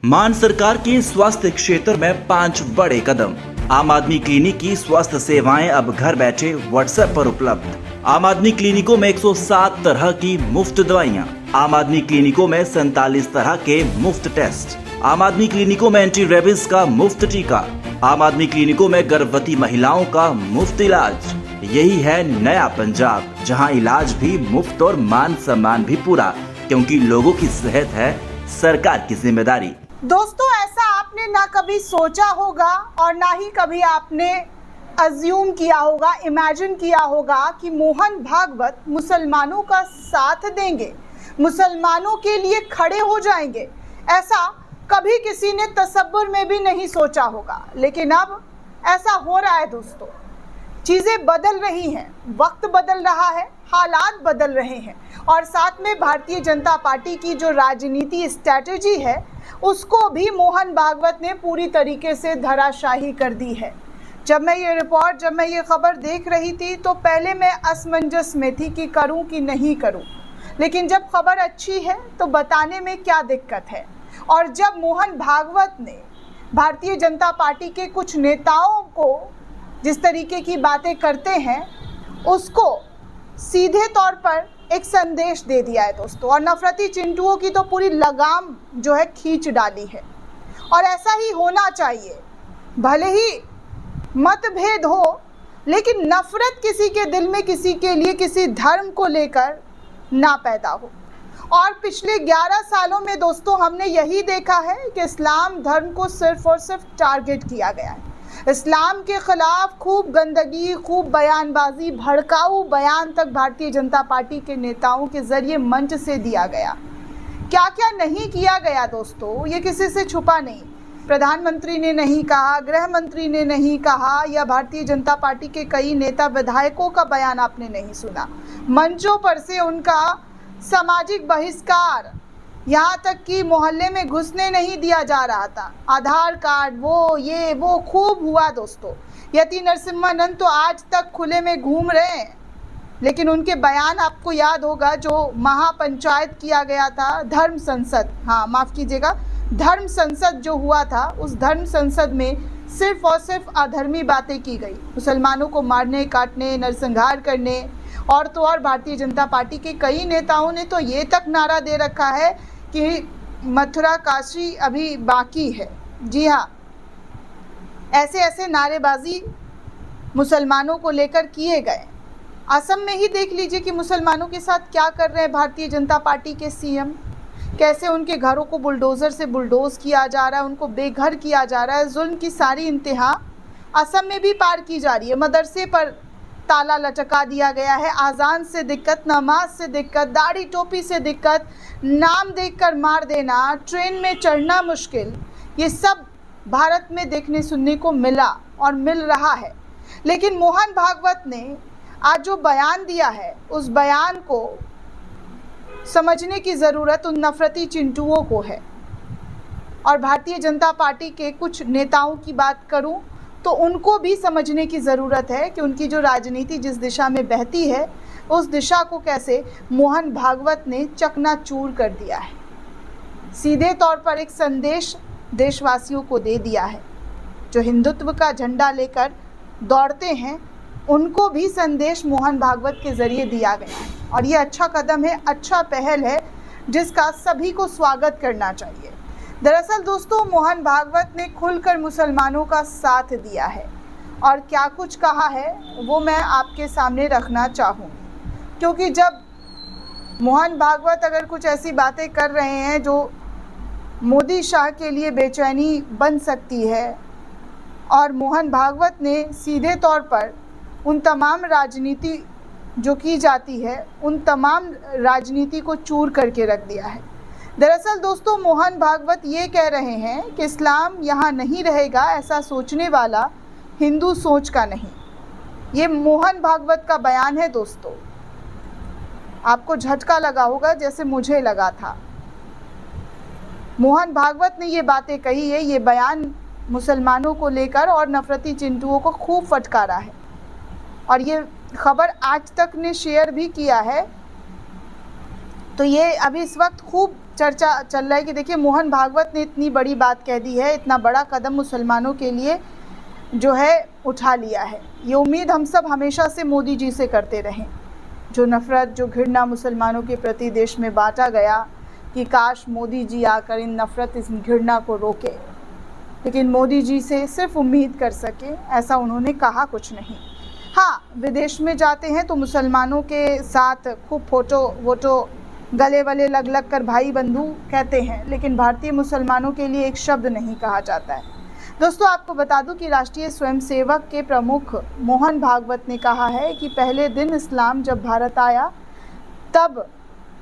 मान सरकार के स्वास्थ्य क्षेत्र में 5 बड़े कदम। आम आदमी क्लिनिक की स्वास्थ्य सेवाएं अब घर बैठे व्हाट्सएप पर उपलब्ध। आम आदमी क्लिनिकों में 107 तरह की मुफ्त दवाइयां। आम आदमी क्लिनिकों में 47 तरह के मुफ्त टेस्ट। आम आदमी क्लिनिकों में एंटी रेबीज का मुफ्त टीका। आम आदमी क्लिनिकों में गर्भवती महिलाओं का मुफ्त इलाज। यही है नया पंजाब, जहां इलाज भी मुफ्त और मान सम्मान भी पूरा, क्योंकि लोगों की सेहत है सरकार की जिम्मेदारी। दोस्तों, ऐसा आपने ना कभी सोचा होगा और ना ही कभी आपने अज्यूम किया होगा, इमेजिन किया होगा कि मोहन भागवत मुसलमानों का साथ देंगे, मुसलमानों के लिए खड़े हो जाएंगे। ऐसा कभी किसी ने तसव्वुर में भी नहीं सोचा होगा, लेकिन अब ऐसा हो रहा है। दोस्तों, चीज़ें बदल रही हैं, वक्त बदल रहा है, हालात बदल रहे हैं और साथ में भारतीय जनता पार्टी की जो राजनीति स्ट्रैटेजी है उसको भी मोहन भागवत ने पूरी तरीके से धराशाही कर दी है। जब मैं ये खबर देख रही थी तो पहले मैं असमंजस में थी कि करूं कि नहीं करूं, लेकिन जब खबर अच्छी है तो बताने में क्या दिक्कत है। और जब मोहन भागवत ने भारतीय जनता पार्टी के कुछ नेताओं को जिस तरीके की बातें करते हैं उसको सीधे तौर पर एक संदेश दे दिया है दोस्तों, और नफरती चिंटुओं की तो पूरी लगाम जो है खींच डाली है। और ऐसा ही होना चाहिए, भले ही मतभेद हो लेकिन नफरत किसी के दिल में किसी के लिए किसी धर्म को लेकर ना पैदा हो। और पिछले 11 सालों में दोस्तों हमने यही देखा है कि इस्लाम धर्म को सिर्फ और सिर्फ टारगेट किया गया है। इस्लाम के खिलाफ खूब गंदगी, खूब बयानबाजी, भड़काऊ बयान तक भारतीय जनता पार्टी के नेताओं के जरिए मंच से दिया गया। क्या क्या नहीं किया गया दोस्तों, ये किसी से छुपा नहीं। प्रधानमंत्री ने नहीं कहा, गृह मंत्री ने नहीं कहा, या भारतीय जनता पार्टी के कई नेता विधायकों का बयान आपने नहीं सुना। मंचों पर से उनका सामाजिक बहिष्कार, यहाँ तक कि मोहल्ले में घुसने नहीं दिया जा रहा था। आधार कार्ड वो खूब हुआ दोस्तों। यति नरसिम्हानंद तो आज तक खुले में घूम रहे हैं, लेकिन उनके बयान आपको याद होगा जो महापंचायत किया गया था, धर्म संसद, हाँ माफ़ कीजिएगा, धर्म संसद जो हुआ था, उस धर्म संसद में सिर्फ और सिर्फ अधर्मी बातें की गई। मुसलमानों को मारने, काटने, नरसंहार करने, और तो और भारतीय जनता पार्टी के कई नेताओं ने तो ये तक नारा दे रखा है कि मथुरा काशी अभी बाकी है। जी हाँ, ऐसे ऐसे नारेबाजी मुसलमानों को लेकर किए गए। असम में ही देख लीजिए कि मुसलमानों के साथ क्या कर रहे हैं भारतीय जनता पार्टी के सीएम। कैसे उनके घरों को बुलडोज़र से बुलडोज़ किया जा रहा है, उनको बेघर किया जा रहा है। जुल्म की सारी इंतहा असम में भी पार की जा रही है। मदरसे पर ताला लटका दिया गया है। आज़ान से दिक्कत, नमाज से दिक्कत, दाढ़ी टोपी से दिक्कत, नाम देखकर मार देना, ट्रेन में चढ़ना मुश्किल, ये सब भारत में देखने सुनने को मिला और मिल रहा है। लेकिन मोहन भागवत ने आज जो बयान दिया है उस बयान को समझने की ज़रूरत उन नफरती चिंटुओं को है। और भारतीय जनता पार्टी के कुछ नेताओं की बात करूं तो उनको भी समझने की ज़रूरत है कि उनकी जो राजनीति जिस दिशा में बहती है उस दिशा को कैसे मोहन भागवत ने चकनाचूर कर दिया है। सीधे तौर पर एक संदेश देशवासियों को दे दिया है। जो हिंदुत्व का झंडा लेकर दौड़ते हैं उनको भी संदेश मोहन भागवत के ज़रिए दिया गया है, और ये अच्छा कदम है, अच्छा पहल है, जिसका सभी को स्वागत करना चाहिए। दरअसल दोस्तों, मोहन भागवत ने खुलकर मुसलमानों का साथ दिया है और क्या कुछ कहा है वो मैं आपके सामने रखना चाहूँगी, क्योंकि जब मोहन भागवत अगर कुछ ऐसी बातें कर रहे हैं जो मोदी शाह के लिए बेचैनी बन सकती है, और मोहन भागवत ने सीधे तौर पर उन तमाम राजनीति जो की जाती है उन तमाम राजनीति को चूर करके रख दिया है। दरअसल दोस्तों, मोहन भागवत ये कह रहे हैं कि इस्लाम यहाँ नहीं रहेगा, ऐसा सोचने वाला हिंदू सोच का नहीं। ये मोहन भागवत का बयान है दोस्तों। आपको झटका लगा होगा जैसे मुझे लगा था। मोहन भागवत ने ये बातें कही है, ये बयान मुसलमानों को लेकर और नफरती चिंटुओं को खूब फटकारा है, और ये खबर आज तक ने शेयर भी किया है। तो ये अभी इस वक्त खूब चर्चा चल रहा है कि देखिए मोहन भागवत ने इतनी बड़ी बात कह दी है, इतना बड़ा कदम मुसलमानों के लिए जो है उठा लिया है। ये उम्मीद हम सब हमेशा से मोदी जी से करते रहें। जो नफ़रत, जो घृणा मुसलमानों के प्रति देश में बांटा गया, कि काश मोदी जी आकर इन नफ़रत, इस घृणा को रोके, लेकिन मोदी जी से सिर्फ उम्मीद कर सके, ऐसा उन्होंने कहा कुछ नहीं। हाँ, विदेश में जाते हैं तो मुसलमानों के साथ खूब फोटो वोटो, गले वले लग लग कर भाई बंधु कहते हैं, लेकिन भारतीय मुसलमानों के लिए एक शब्द नहीं कहा जाता है। दोस्तों, आपको बता दूं कि राष्ट्रीय स्वयंसेवक के प्रमुख मोहन भागवत ने कहा है कि पहले दिन इस्लाम जब भारत आया तब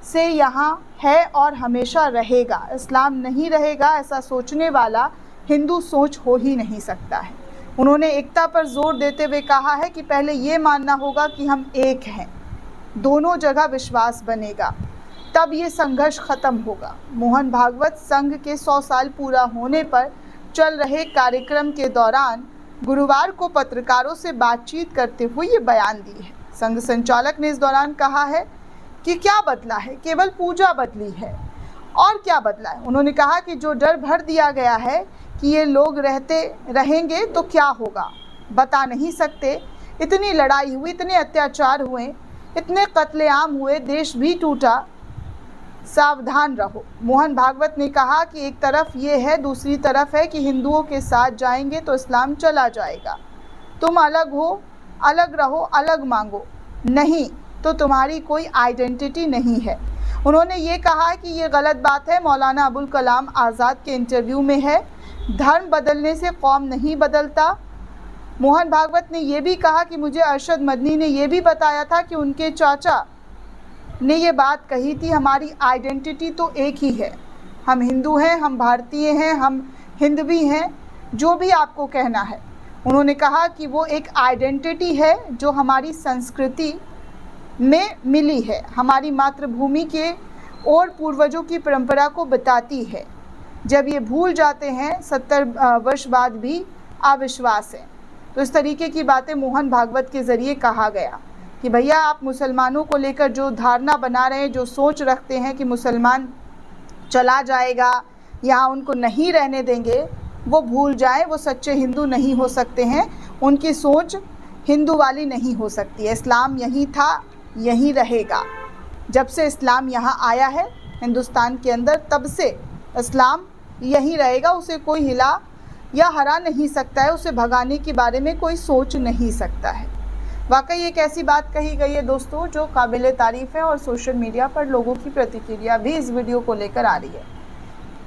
से यहाँ है और हमेशा रहेगा। इस्लाम नहीं रहेगा, ऐसा सोचने वाला हिंदू सोच हो ही नहीं सकता है। उन्होंने एकता पर जोर देते हुए कहा है कि पहले ये मानना होगा कि हम एक हैं, दोनों जगह विश्वास बनेगा, तब ये संघर्ष खत्म होगा। मोहन भागवत संघ के 100 साल पूरा होने पर चल रहे कार्यक्रम के दौरान गुरुवार को पत्रकारों से बातचीत करते हुए ये बयान दी है। संघ संचालक ने इस दौरान कहा है कि क्या बदला है, केवल पूजा बदली है और क्या बदला है। उन्होंने कहा कि जो डर भर दिया गया है कि ये लोग रहते रहेंगे तो क्या होगा, बता नहीं सकते। इतनी लड़ाई हुई, इतने अत्याचार हुए, इतने कत्लेआम हुए, देश भी टूटा, सावधान रहो। मोहन भागवत ने कहा कि एक तरफ ये है, दूसरी तरफ है कि हिंदुओं के साथ जाएंगे तो इस्लाम चला जाएगा। तुम अलग हो, अलग रहो, अलग मांगो, नहीं तो तुम्हारी कोई आइडेंटिटी नहीं है। उन्होंने ये कहा कि ये गलत बात है। मौलाना अबुल कलाम आज़ाद के इंटरव्यू में है, धर्म बदलने से कौम नहीं बदलता। मोहन भागवत ने यह भी कहा कि मुझे अरशद मदनी ने यह भी बताया था कि उनके चाचा ने ये बात कही थी, हमारी आइडेंटिटी तो एक ही है, हम हिंदू हैं, हम भारतीय हैं, हम हिंदवी हैं, जो भी आपको कहना है। उन्होंने कहा कि वो एक आइडेंटिटी है जो हमारी संस्कृति में मिली है, हमारी मातृभूमि के और पूर्वजों की परंपरा को बताती है। जब ये भूल जाते हैं 70 वर्ष बाद भी अविश्वास है। तो इस तरीके की बातें मोहन भागवत के ज़रिए कहा गया कि भैया आप मुसलमानों को लेकर जो धारणा बना रहे हैं, जो सोच रखते हैं कि मुसलमान चला जाएगा, यहाँ उनको नहीं रहने देंगे, वो भूल जाएं, वो सच्चे हिंदू नहीं हो सकते हैं, उनकी सोच हिंदू वाली नहीं हो सकती है। इस्लाम यहीं था, यहीं रहेगा। जब से इस्लाम यहाँ आया है हिंदुस्तान के अंदर, तब से इस्लाम यहीं रहेगा, उसे कोई हिला या हरा नहीं सकता है, उसे भगाने के बारे में कोई सोच नहीं सकता है। वाकई एक ऐसी बात कही गई है दोस्तों जो काबिले तारीफ़ है और सोशल मीडिया पर लोगों की प्रतिक्रिया भी इस वीडियो को लेकर आ रही है।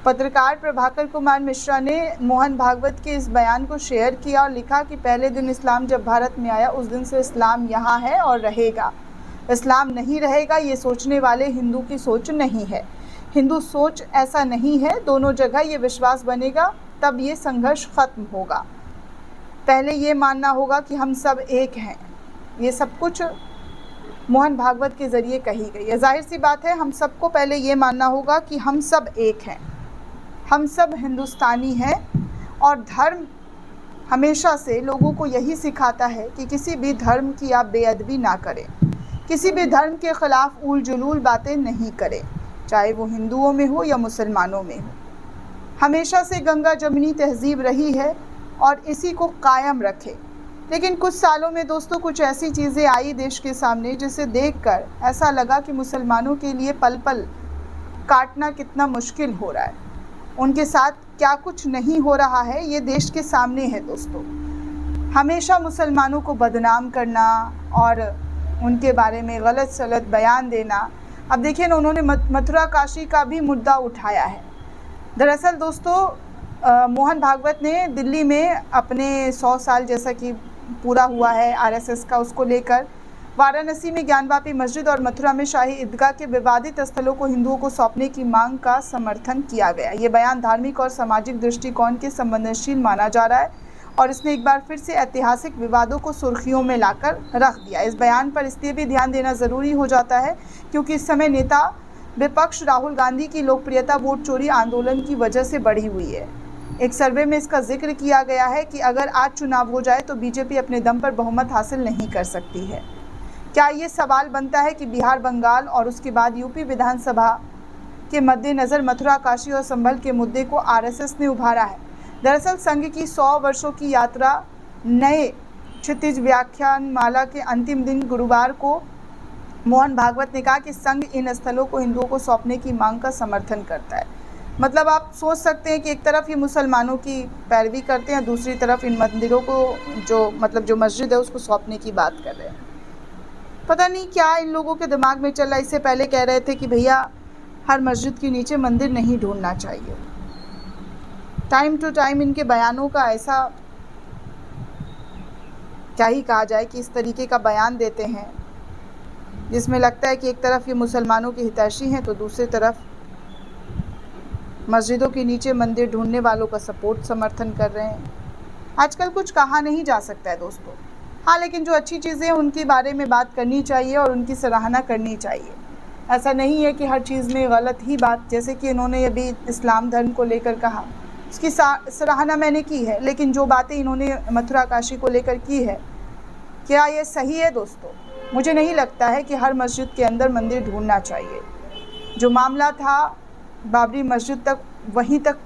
पत्रकार प्रभाकर कुमार मिश्रा ने मोहन भागवत के इस बयान को शेयर किया और लिखा कि पहले दिन इस्लाम जब भारत में आया उस दिन से इस्लाम यहाँ है और रहेगा। इस्लाम नहीं रहेगा ये सोचने वाले हिंदू की सोच नहीं है। हिंदू सोच ऐसा नहीं है, दोनों जगह ये विश्वास बनेगा, तब ये संघर्ष खत्म होगा। पहले ये मानना होगा कि हम सब एक हैं। ये सब कुछ मोहन भागवत के ज़रिए कही गई है। जाहिर सी बात है, हम सबको पहले ये मानना होगा कि हम सब एक हैं, हम सब हिंदुस्तानी हैं। और धर्म हमेशा से लोगों को यही सिखाता है कि किसी भी धर्म की आप बेअदबी ना करें, किसी भी धर्म के ख़िलाफ़ उल जुलूल बातें नहीं करें, चाहे वो हिंदुओं में हो या मुसलमानों में हो। हमेशा से गंगा जमनी तहजीब रही है और इसी को कायम रखे। लेकिन कुछ सालों में दोस्तों कुछ ऐसी चीज़ें आई देश के सामने जिसे देखकर ऐसा लगा कि मुसलमानों के लिए पल पल काटना कितना मुश्किल हो रहा है। उनके साथ क्या कुछ नहीं हो रहा है ये देश के सामने है दोस्तों। हमेशा मुसलमानों को बदनाम करना और उनके बारे में गलत सलत बयान देना। अब देखिए ना, उन्होंने मथुरा काशी का भी मुद्दा उठाया है। दरअसल दोस्तों मोहन भागवत ने दिल्ली में अपने 100 साल जैसा कि पूरा हुआ है आरएसएस का, उसको लेकर वाराणसी में ज्ञानवापी मस्जिद और मथुरा में शाही ईदगाह के विवादित स्थलों को हिंदुओं को सौंपने की मांग का समर्थन किया गया। ये बयान धार्मिक और सामाजिक दृष्टिकोण के संवेदनशील माना जा रहा है और इसने एक बार फिर से ऐतिहासिक विवादों को सुर्खियों में लाकर रख दिया। इस बयान पर इसलिए भी ध्यान देना ज़रूरी हो जाता है क्योंकि इस समय नेता विपक्ष राहुल गांधी की लोकप्रियता वोट चोरी आंदोलन की वजह से बढ़ी हुई है। एक सर्वे में इसका जिक्र किया गया है कि अगर आज चुनाव हो जाए तो बीजेपी अपने दम पर बहुमत हासिल नहीं कर सकती है। क्या ये सवाल बनता है कि बिहार, बंगाल और उसके बाद यूपी विधानसभा के मद्देनज़र मथुरा, काशी और संभल के मुद्दे को आरएसएस ने उभारा है। दरअसल संघ की 100 वर्षों की यात्रा नए क्षितिज व्याख्यान माला के अंतिम दिन गुरुवार को मोहन भागवत ने कहा कि संघ इन स्थलों को हिंदुओं को सौंपने की मांग का समर्थन करता है। मतलब आप सोच सकते हैं कि एक तरफ ये मुसलमानों की पैरवी करते हैं, दूसरी तरफ इन मंदिरों को जो मस्जिद है उसको सौंपने की बात कर रहे हैं। पता नहीं क्या इन लोगों के दिमाग में चल रहा है। इससे पहले कह रहे थे कि भैया हर मस्जिद के नीचे मंदिर नहीं ढूंढना चाहिए। टाइम टू टाइम इनके बयानों का ऐसा क्या ही कहा जाए कि इस तरीके का बयान देते हैं जिसमें लगता है कि एक तरफ ये मुसलमानों के हितैषी हैं तो दूसरी तरफ मस्जिदों के नीचे मंदिर ढूंढने वालों का सपोर्ट समर्थन कर रहे हैं। आजकल कुछ कहा नहीं जा सकता है दोस्तों। हाँ, लेकिन जो अच्छी चीज़ें हैं उनके बारे में बात करनी चाहिए और उनकी सराहना करनी चाहिए। ऐसा नहीं है कि हर चीज़ में गलत ही बात, जैसे कि इन्होंने अभी इस्लाम धर्म को लेकर कहा, उसकी सराहना मैंने की है, लेकिन जो बातें इन्होंने मथुरा काशी को लेकर की है, क्या ये सही है दोस्तों? मुझे नहीं लगता है कि हर मस्जिद के अंदर मंदिर ढूंढना चाहिए। जो मामला था बाबरी मस्जिद तक वहीं तक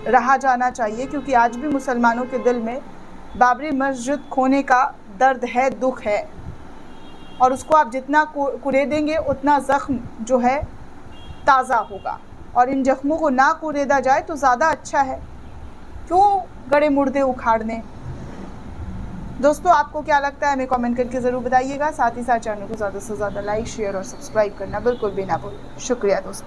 रहा जाना चाहिए, क्योंकि आज भी मुसलमानों के दिल में बाबरी मस्जिद खोने का दर्द है, दुख है, और उसको आप जितना कुरेदेंगे उतना ज़ख्म जो है ताज़ा होगा, और इन जख्मों को ना कुरेदा जाए तो ज़्यादा अच्छा है। क्यों गड़े मुर्दे उखाड़ने? दोस्तों, आपको क्या लगता है हमें कमेंट करके ज़रूर बताइएगा। साथ ही साथ चैनल को ज़्यादा से ज़्यादा लाइक, शेयर और सब्सक्राइब करना बिल्कुल भी ना भूलें। शुक्रिया दोस्तों।